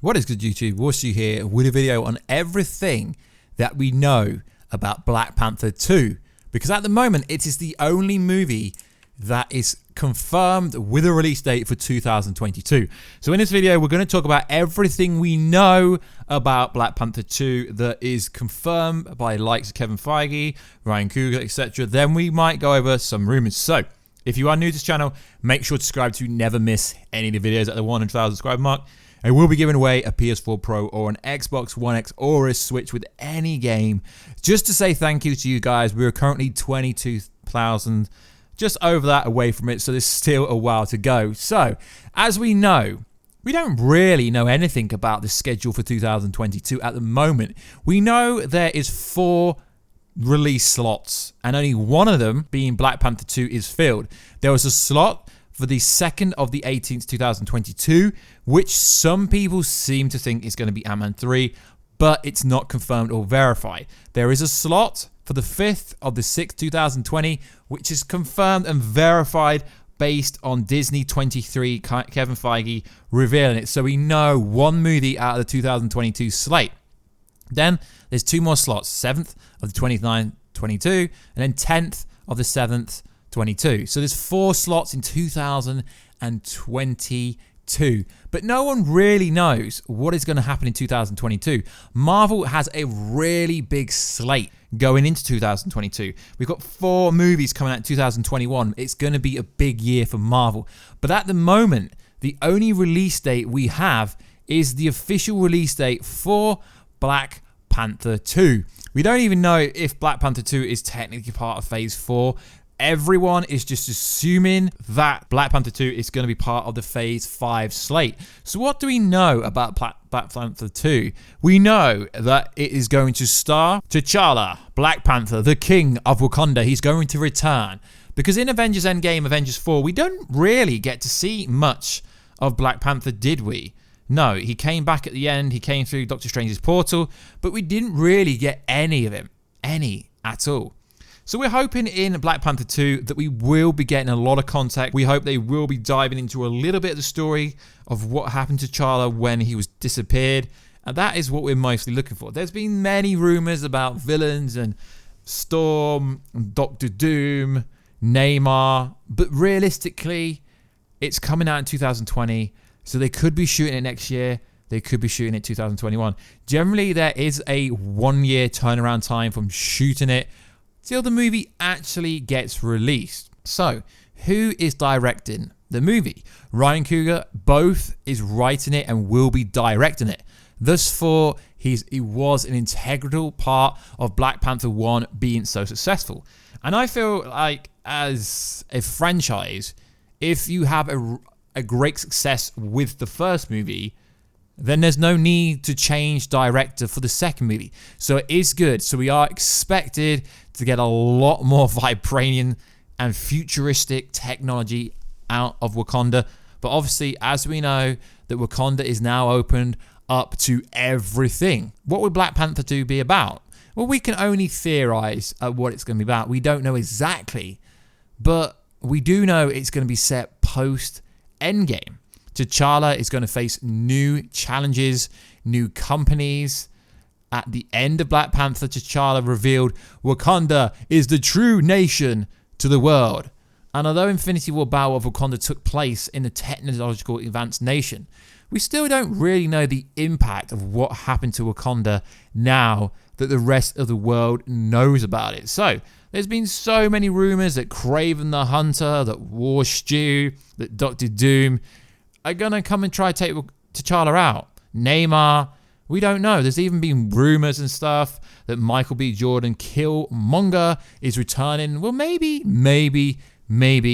What is good, YouTube? Warstu here with a video on everything that we know about Black Panther 2. Because at the moment, it is the only movie that is confirmed with a release date for 2022. So in this video, we're going to talk about everything we know about Black Panther 2 that is confirmed by the likes of Kevin Feige, Ryan Coogler, etc. Then we might go over some rumors. So if you are new to this channel, make sure to subscribe to never miss any of the videos at the 100,000 subscriber mark. I will be giving away a PS4 Pro or an Xbox One X or a Switch with any game. Just to say thank you to you guys. We are currently 22,000, just over that away from it, so there's still a while to go. So, as we know, we don't really know anything about the schedule for 2022 at the moment. We know there is 4 release slots, and only one of them, being Black Panther 2, is filled. There was a slot for the 2nd of the 18th, 2022, which some people seem to think is going to be Ant-Man 3, but it's not confirmed or verified. There is a slot for the 5th of the 6th, 2020, which is confirmed and verified based on Disney 23, Kevin Feige revealing it. So we know one movie out of the 2022 slate. Then there's 2 more slots, 7th of the 29th, 22, and then 10th of the 7th, 22. So there's 4 slots in 2022. But no one really knows what is going to happen in 2022. Marvel has a really big slate going into 2022. We've got 4 movies coming out in 2021. It's going to be a big year for Marvel. But at the moment, the only release date we have is the official release date for Black Panther 2. We don't even know if Black Panther 2 is technically part of Phase 4. Everyone is just assuming that Black Panther 2 is going to be part of the Phase 5 slate. So what do we know about Black Panther 2? We know that it is going to star T'Challa, Black Panther, the King of Wakanda. He's going to return. Because in Avengers EndGame, Avengers 4, we don't really get to see much of Black Panther, did we? No, he came back at the end. He came through Doctor Strange's portal, but we didn't really get any of him. Any at all. So we're hoping in Black Panther 2 that we will be getting a lot of context. We hope they will be diving into a little bit of the story of what happened to T'Challa when he was disappeared. And that is what we're mostly looking for. There's been many rumors about villains and Strom, Doctor Doom, Neymar. But realistically, it's coming out in 2020. So they could be shooting it next year. They could be shooting it 2021. Generally, there is a 1-year turnaround time from shooting it till the movie actually gets released. So, who is directing the movie? Ryan Coogler both is writing it and will be directing it. Thus far, he was an integral part of Black Panther 1 being so successful. And I feel like as a franchise, if you have a great success with the first movie, then there's no need to change director for the second movie. So it is good. So we are expected to get a lot more vibranium and futuristic technology out of Wakanda. But obviously, as we know, that Wakanda is now opened up to everything. What would Black Panther 2 be about? Well, we can only theorize at what it's going to be about. We don't know exactly, but we do know it's going to be set post EndGame. T'Challa is going to face new challenges, new companies. At the end of Black Panther, T'Challa revealed Wakanda is the true nation to the world. And although Infinity War Battle of Wakanda took place in a technological advanced nation, we still don't really know the impact of what happened to Wakanda now that the rest of the world knows about it. So, there's been so many rumors that Kraven the Hunter, that Warstu, that Doctor Doom are going to come and try to take T'Challa out. Neymar, we don't know. There's even been rumors and stuff that Michael B. Jordan, Killmonger, is returning. Well, maybe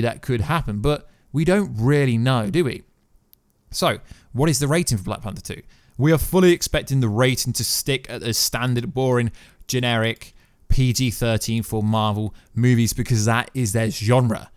that could happen, but we don't really know, do we? So, what is the rating for Black Panther 2? We are fully expecting the rating to stick at the standard, boring, generic PG-13 for Marvel movies because that is their genre.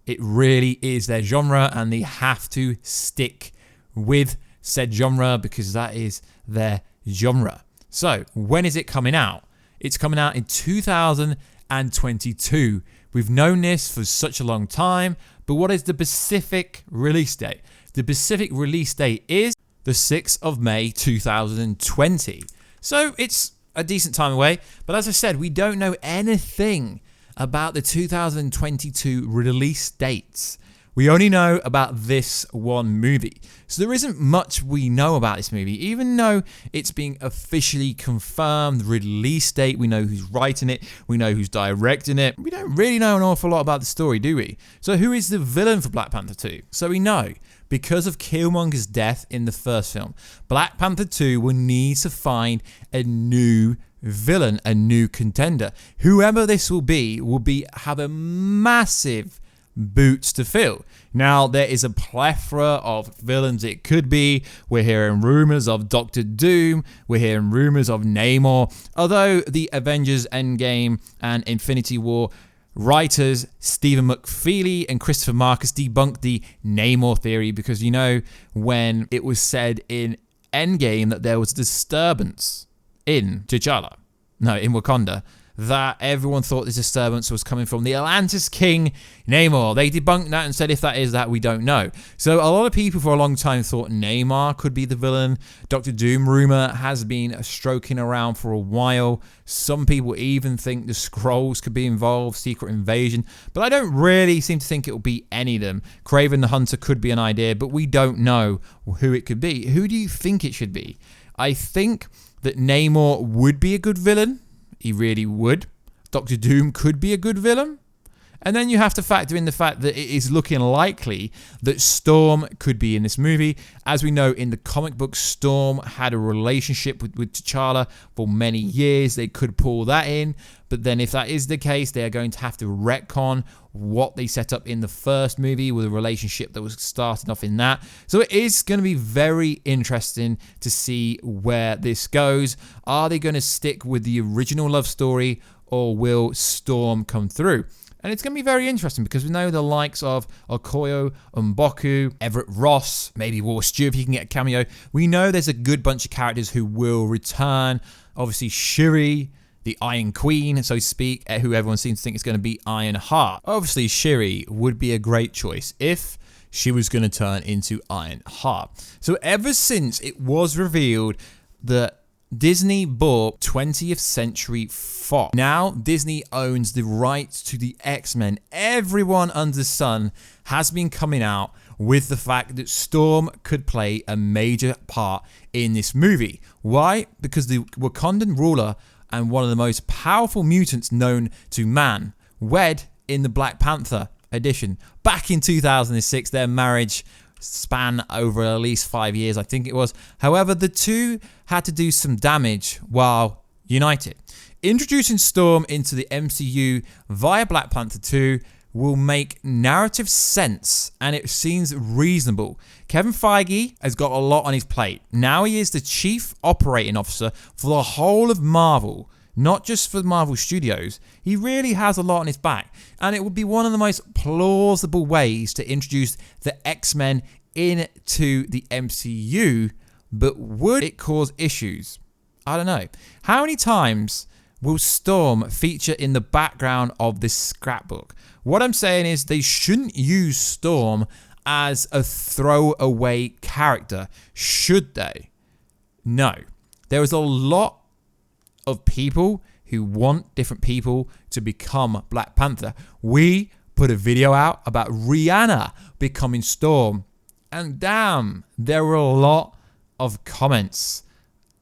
It really is their genre, and they have to stick with said genre because that is their genre. So, when is it coming out? It's coming out in 2022. We've known this for such a long time, but what is the specific release date? The specific release date is the 6th of May 2020. So it's a decent time away, but as I said, we don't know anything about the 2022 release dates. We only know about this one movie. So there isn't much we know about this movie, even though it's being officially confirmed release date. We know who's writing it. We know who's directing it. We don't really know an awful lot about the story, do we? So who is the villain for Black Panther 2? So we know, because of Killmonger's death in the first film, Black Panther 2 will need to find a new villain, a new contender. Whoever this will be have a massive boots to fill. Now, there is a plethora of villains it could be. We're hearing rumors of Doctor Doom. We're hearing rumors of Namor. Although the Avengers EndGame and Infinity War writers Stephen McFeely and Christopher Marcus debunked the Namor theory, because you know when it was said in EndGame that there was a disturbance in Wakanda, that everyone thought this disturbance was coming from the Atlantis King Namor. They debunked that and said if that is that, we don't know. So a lot of people for a long time thought Namor could be the villain. Doctor Doom rumor has been stroking around for a while. Some people even think the Skrulls could be involved, Secret Invasion, but I don't really seem to think it will be any of them. Kraven the Hunter could be an idea, but we don't know who it could be. Who do you think it should be? I think that Namor would be a good villain. He really would. Doctor Doom could be a good villain. And then you have to factor in the fact that it is looking likely that Strom could be in this movie. As we know, in the comic book, Strom had a relationship with T'Challa for many years. They could pull that in. But then if that is the case, they are going to have to retcon what they set up in the first movie with a relationship that was started off in that. So it is going to be very interesting to see where this goes. Are they going to stick with the original love story, or will Strom come through? And it's going to be very interesting because we know the likes of Okoye, M'Baku, Everett Ross, maybe Warstu if he can get a cameo. We know there's a good bunch of characters who will return. Obviously, Shuri, the Iron Queen, so to speak, who everyone seems to think is going to be Ironheart. Obviously, Shuri would be a great choice if she was going to turn into Ironheart. So ever since it was revealed that Disney bought 20th Century Fox, now Disney owns the rights to the X-Men. Everyone under the sun has been coming out with the fact that Strom could play a major part in this movie. Why? Because the Wakandan ruler and one of the most powerful mutants known to man wed in the Black Panther edition. Back in 2006, their marriage span over at least 5 years, I think it was. However, the two had to do some damage while united. Introducing Strom into the MCU via Black Panther 2 will make narrative sense, and it seems reasonable. Kevin Feige has got a lot on his plate. Now he is the chief operating officer for the whole of Marvel, not just for Marvel Studios. He really has a lot on his back, and it would be one of the most plausible ways to introduce the X-Men into the MCU, but would it cause issues? I don't know. How many times will Strom feature in the background of this scrapbook? What I'm saying is they shouldn't use Strom as a throwaway character, should they? No. There is a lot of people who want different people to become Black Panther. We put a video out about Rihanna becoming Strom, and damn, there were a lot of comments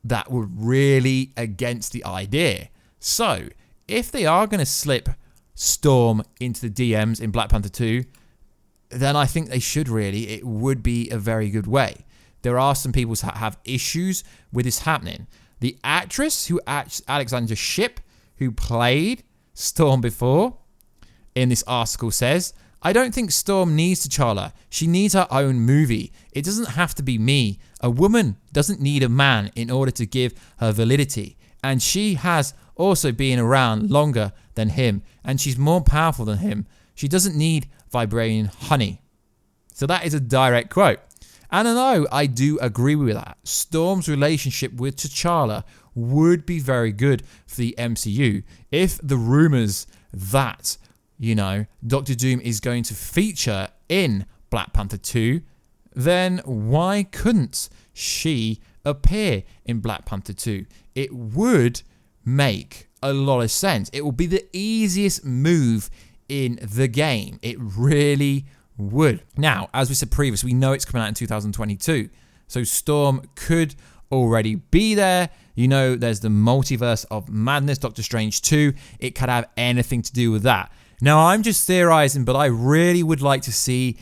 that were really against the idea. So, if they are going to slip Strom into the DMs in Black Panther 2, then I think they should really. It would be a very good way. There are some people that have issues with this happening. The actress who Alexandra Shipp, who played Strom before, in this article says, I don't think Strom needs T'Challa. She needs her own movie. It doesn't have to be me. A woman doesn't need a man in order to give her validity. And she has also been around longer than him, and she's more powerful than him. She doesn't need vibranium honey. So that is a direct quote. And I know I do agree with that. Storm's relationship with T'Challa would be very good for the MCU if the rumors that, you know, Doctor Doom is going to feature in Black Panther 2, then why couldn't she appear in Black Panther 2? It would make a lot of sense. It will be the easiest move in the game. It really would. Now, as we said previously, we know it's coming out in 2022. So Strom could already be there. You know, there's the Multiverse of Madness, Doctor Strange 2. It could have anything to do with that. Now, I'm just theorizing, but I really would like to see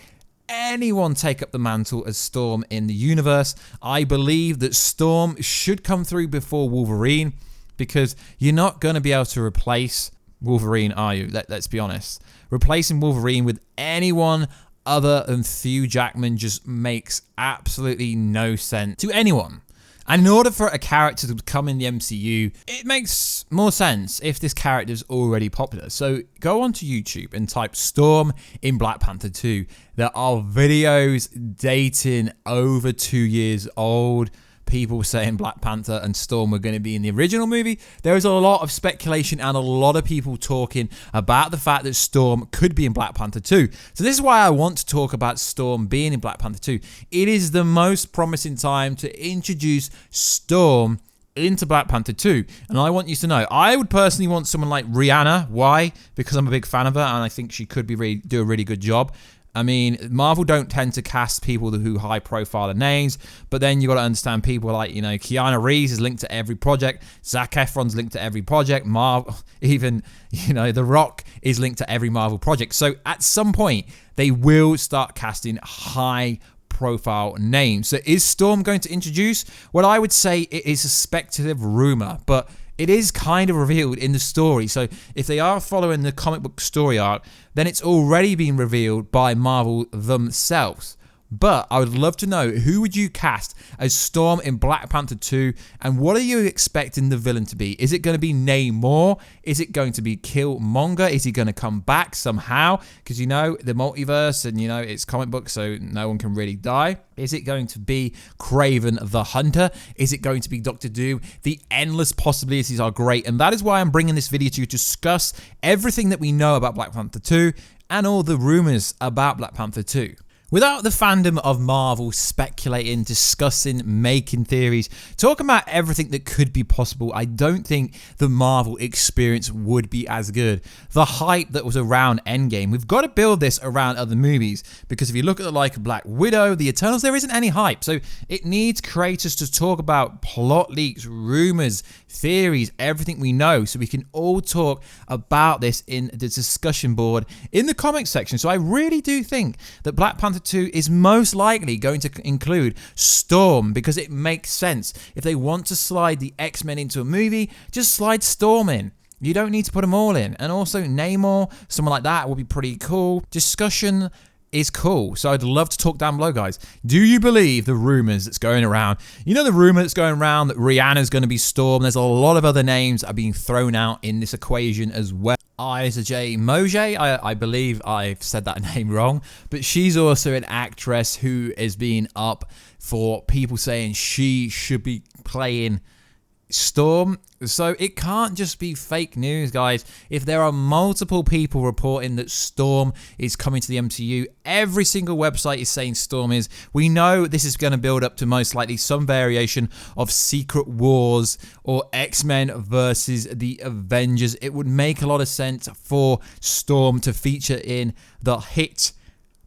anyone take up the mantle as Strom in the universe. I believe that Strom should come through before Wolverine, because you're not going to be able to replace Wolverine, are you? Let's be honest. Replacing Wolverine with anyone other than Hugh Jackman just makes absolutely no sense to anyone. And in order for a character to come in the MCU, it makes more sense if this character is already popular. So go onto YouTube and type Strom in Black Panther 2. There are videos dating over 2 years old. People saying Black Panther and Strom were going to be in the original movie. There is a lot of speculation and a lot of people talking about the fact that Strom could be in Black Panther 2. So this is why I want to talk about Strom being in Black Panther 2. It is the most promising time to introduce Strom into Black Panther 2. And I want you to know, I would personally want someone like Rihanna. Why? Because I'm a big fan of her and I think she could do a really good job. I mean, Marvel don't tend to cast people who high profile names, but then you got to understand people like, you know, Keanu Reeves is linked to every project. Zac Efron's linked to every project. Even, you know, The Rock is linked to every Marvel project. So at some point, they will start casting high profile names. So is Strom going to introduce? Well, I would say it is a speculative rumor, but it is kind of revealed in the story. So if they are following the comic book story arc, then it's already been revealed by Marvel themselves. But I would love to know, who would you cast as Strom in Black Panther 2, and what are you expecting the villain to be? Is it going to be Namor? Is it going to be Killmonger? Is he going to come back somehow? Because, you know, the multiverse and, you know, it's comic book, so no one can really die. Is it going to be Kraven the Hunter? Is it going to be Doctor Doom? The endless possibilities are great, and that is why I'm bringing this video to discuss everything that we know about Black Panther 2 and all the rumors about Black Panther 2. Without the fandom of Marvel speculating, discussing, making theories, talking about everything that could be possible, I don't think the Marvel experience would be as good. The hype that was around EndGame, we've got to build this around other movies, because if you look at the like of Black Widow, the Eternals, there isn't any hype. So it needs creators to talk about plot leaks, rumors, theories, everything we know, so we can all talk about this in the discussion board in the comments section. So I really do think that Black Panther 2 is most likely going to include Strom, because it makes sense. If they want to slide the X-Men into a movie, just slide Strom in. You don't need to put them all in. And also Namor, someone like that will be pretty cool. Discussion is cool. So I'd love to talk down below, guys. Do you believe the rumors that's going around? You know the rumor that's going around that Rihanna's going to be Strom. There's a lot of other names that are being thrown out in this equation as well. Moje, I believe I've said that name wrong, but she's also an actress who is being up for people saying she should be playing Strom. So it can't just be fake news, guys. If there are multiple people reporting that Strom is coming to the MCU, every single website is saying Strom is. We know this is going to build up to most likely some variation of Secret Wars or X-Men versus the Avengers. It would make a lot of sense for Strom to feature in the hit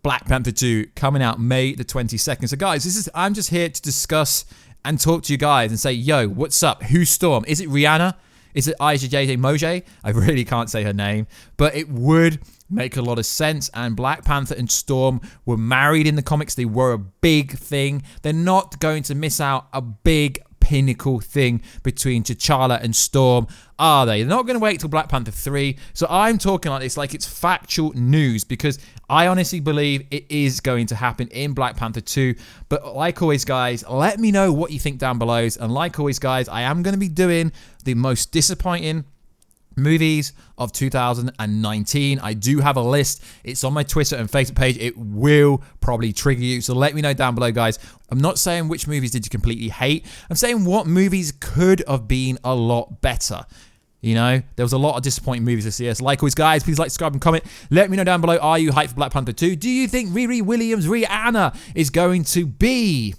Black Panther 2 coming out May the 22nd. So guys, I'm just here to discuss and talk to you guys and say, yo, what's up? Who's Strom? Is it Rihanna? Is it Moje? I really can't say her name, but it would make a lot of sense. And Black Panther and Strom were married in the comics. They were a big thing. They're not going to miss out a big pinnacle thing between T'Challa and Strom, are they? They're not going to wait till Black Panther 3. So I'm talking like this like it's factual news, because I honestly believe it is going to happen in Black Panther 2. But like always, guys, let me know what you think down below. And like always, guys, I am going to be doing the most disappointing movies of 2019. I do have a list. It's on my Twitter and Facebook page. It will probably trigger you. So let me know down below, guys. I'm not saying which movies did you completely hate. I'm saying what movies could have been a lot better. You know, there was a lot of disappointing movies this year. So like always, guys, please like, subscribe, and comment. Let me know down below, are you hyped for Black Panther 2? Do you think Riri Williams' Rihanna is going to be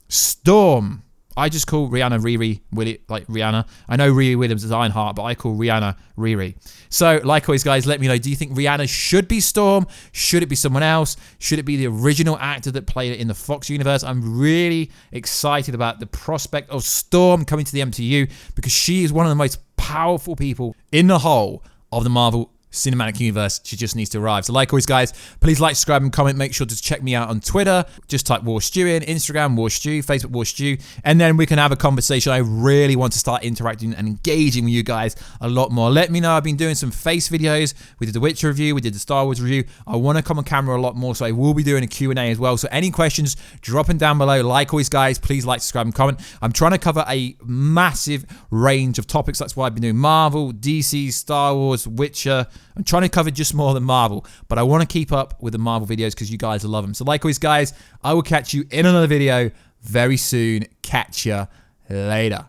Strom? I just call Rihanna Riri, like Rihanna. I know Riri Williams is Ironheart, but I call Rihanna Riri. So, like always, guys, let me know. Do you think Rihanna should be Strom? Should it be someone else? Should it be the original actor that played it in the Fox universe? I'm really excited about the prospect of Strom coming to the MCU because she is one of the most powerful people in the whole of the Marvel Cinematic Universe. She just needs to arrive. So like always, guys, please like, subscribe, and comment. Make sure to check me out on Twitter. Just type Warstu in, Instagram Warstu, Facebook Warstu, and then we can have a conversation. I really want to start interacting and engaging with you guys a lot more. Let me know. I've been doing some face videos. We did the Witcher review. We did the Star Wars review. I want to come on camera a lot more, so I will be doing a Q&A as well. So any questions, drop them down below. Like always, guys, please like, subscribe, and comment. I'm trying to cover a massive range of topics. That's why I've been doing Marvel, DC, Star Wars, Witcher. I'm trying to cover just more than Marvel, but I want to keep up with the Marvel videos because you guys love them. So like always, guys, I will catch you in another video very soon. Catch ya later.